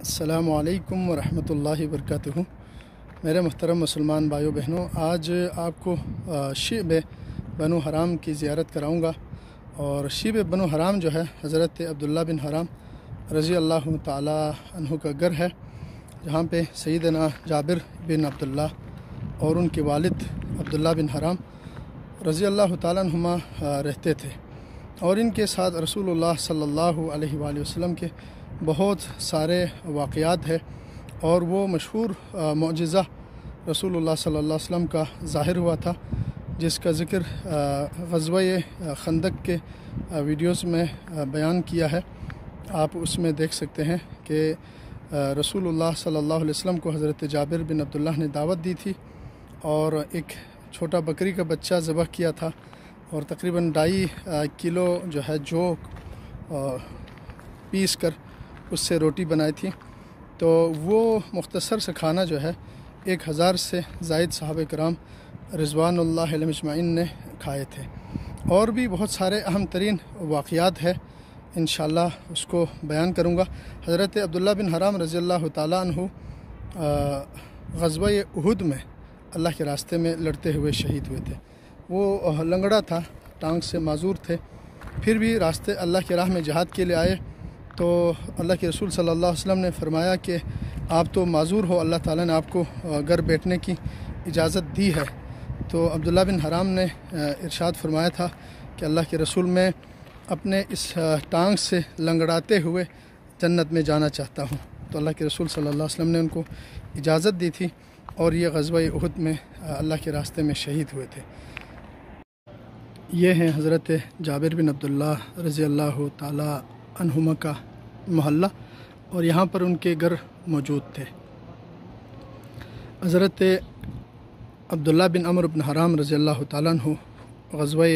السلام علیکم ورحمۃ اللہ وبرکاتہ۔ میرے محترم مسلمان بھائیو بہنوں، آج آپ کو شعب بنو حرام کی زیارت کراؤں گا۔ اور شعب بنو حرام جو ہے حضرت عبداللہ بن حرام رضی اللہ تعالی عنہ کا گھر ہے، جہاں پہ سیدنا جابر بن عبداللہ اور ان کے والد عبداللہ بن حرام رضی اللہ تعالی عنہما رہتے تھے، اور ان کے ساتھ رسول اللہ صلی اللہ علیہ وآلہ وسلم کے بہت سارے واقعات ہیں، اور وہ مشہور معجزہ رسول اللہ صلی اللہ علیہ وسلم کا ظاہر ہوا تھا، جس کا ذکر غزوہ خندق کے ویڈیوز میں بیان کیا ہے۔ آپ اس میں دیکھ سکتے ہیں کہ رسول اللہ صلی اللہ علیہ وسلم کو حضرت جابر بن عبداللہ نے دعوت دی تھی، اور ایک چھوٹا بکری کا بچہ ذبح کیا تھا، اور تقریباً 2.5 کلو جو ہے جو پیس کر اس سے روٹی بنائی تھی۔ تو وہ مختصر سے کھانا جو ہے 1000 سے زائد صحابہ کرام رضوان اللہ علیہم اجمعین نے کھائے تھے، اور بھی بہت سارے اہم ترین واقعات ہیں، انشاءاللہ اس کو بیان کروں گا۔ حضرت عبداللہ بن حرام رضی اللہ تعالیٰ عنہ غزوہ احد میں اللہ کے راستے میں لڑتے ہوئے شہید ہوئے تھے۔ وہ لنگڑا تھا، ٹانگ سے معذور تھے، پھر بھی راستے اللہ کے راہ میں جہاد کے لیے آئے، تو اللہ کے رسول صلی اللہ علیہ وسلم نے فرمایا کہ آپ تو معذور ہو، اللہ تعالیٰ نے آپ کو گھر بیٹھنے کی اجازت دی ہے۔ تو عبداللہ بن حرام نے ارشاد فرمایا تھا کہ اللہ کے رسول، میں اپنے اس ٹانگ سے لنگڑاتے ہوئے جنت میں جانا چاہتا ہوں۔ تو اللہ کے رسول صلی اللہ علیہ وسلم نے ان کو اجازت دی تھی، اور یہ غزوہ احد میں اللہ کے راستے میں شہید ہوئے تھے۔ یہ ہیں حضرت جابر بن عبداللہ رضی اللہ تعالی عنہما کا محلہ، اور یہاں پر ان کے گھر موجود تھے۔ حضرت عبداللہ بن عمرو بن حرام رضی اللہ تعالیٰ عنہ غزوہ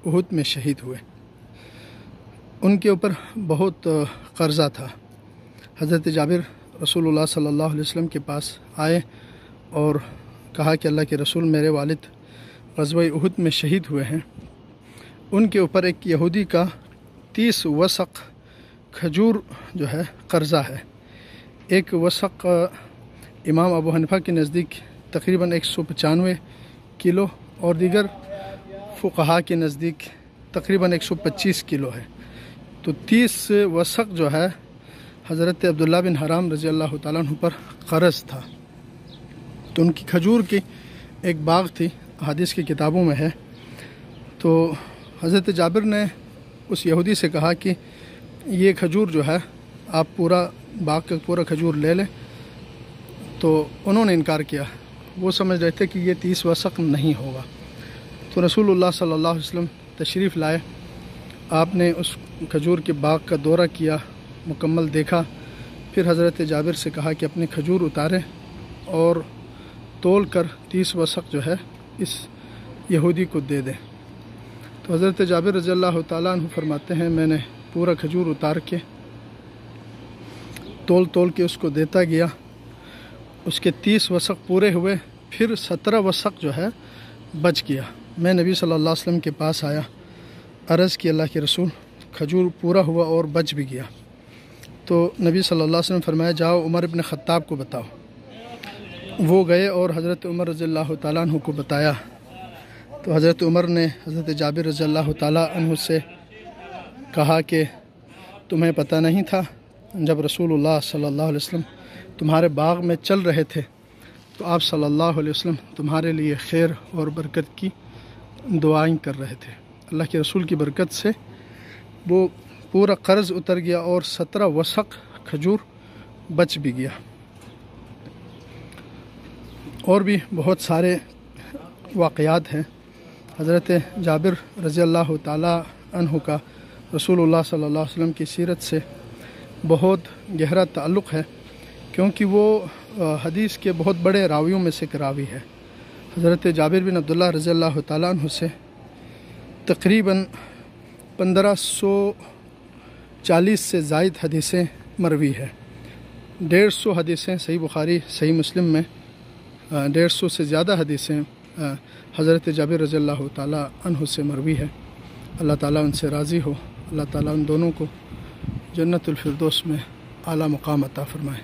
احد میں شہید ہوئے۔ ان کے اوپر بہت قرضہ تھا۔ حضرت جابر رسول اللہ صلی اللہ علیہ وسلم کے پاس آئے اور کہا کہ اللہ کے رسول، میرے والد غزوہ احد میں شہید ہوئے ہیں، ان کے اوپر ایک یہودی کا 30 وسق کھجور جو ہے قرضہ ہے۔ ایک وسق امام ابو حنیفہ کے نزدیک تقریباً 195 کلو، اور دیگر فقہا کے نزدیک تقریباً 125 کلو ہے۔ تو 30 وسق جو ہے حضرت عبداللہ بن حرام رضی اللہ تعالیٰ عنہ پر قرض تھا۔ تو ان کی کھجور کی ایک باغ تھی، حدیث کی کتابوں میں ہے۔ تو حضرت جابر نے اس یہودی سے کہا کہ یہ کھجور جو ہے آپ پورا باغ کا پورا کھجور لے لیں، تو انہوں نے انکار کیا۔ وہ سمجھ رہے تھے کہ یہ 30 وسق نہیں ہوگا۔ تو رسول اللہ صلی اللہ علیہ وسلم تشریف لائے، آپ نے اس کھجور کے باغ کا دورہ کیا، مکمل دیکھا، پھر حضرت جابر سے کہا کہ اپنے کھجور اتاریں اور تول کر 30 وسق جو ہے اس یہودی کو دے دیں۔ تو حضرت جابر رضی اللہ تعالیٰ عنہ فرماتے ہیں، میں نے پورا کھجور اتار کے تول کے اس کو دیتا گیا، اس کے 30 وسق پورے ہوئے، پھر 17 وسق جو ہے بچ گیا۔ میں نبی صلی اللہ علیہ وسلم کے پاس آیا، عرض کی اللہ کے رسول، کھجور پورا ہوا اور بچ بھی گیا۔ تو نبی صلی اللہ علیہ وسلم فرمایا، جاؤ عمر ابن خطاب کو بتاؤ۔ وہ گئے اور حضرت عمر رضی اللہ تعالیٰ عنہ کو بتایا۔ تو حضرت عمر نے حضرت جابر رضی اللہ تعالیٰ عنہ سے کہا کہ تمہیں پتہ نہیں تھا جب رسول اللہ صلی اللہ علیہ وسلم تمہارے باغ میں چل رہے تھے تو آپ صلی اللہ علیہ وسلم تمہارے لیے خیر اور برکت کی دعائیں کر رہے تھے۔ اللہ کے رسول کی برکت سے وہ پورا قرض اتر گیا، اور 17 وسق کھجور بچ بھی گیا۔ اور بھی بہت سارے واقعات ہیں۔ حضرت جابر رضی اللہ تعالیٰ عنہ کا رسول اللہ صلی اللہ علیہ وسلم کی سیرت سے بہت گہرا تعلق ہے، کیونکہ وہ حدیث کے بہت بڑے راویوں میں سے ایک راوی ہے۔ حضرت جابر بن عبداللہ رضی اللہ تعالیٰ عنہ سے تقریباً 1540 سے زائد حدیثیں مروی ہے۔ 150 حدیثیں صحیح بخاری صحیح مسلم میں 150 سے زیادہ حدیثیں حضرت جابر رضی اللہ تعالیٰ عنہ سے مروی ہے۔ اللہ تعالیٰ ان سے راضی ہو، اللہ تعالیٰ ان دونوں کو جنت الفردوس میں اعلیٰ مقام عطا فرمائے۔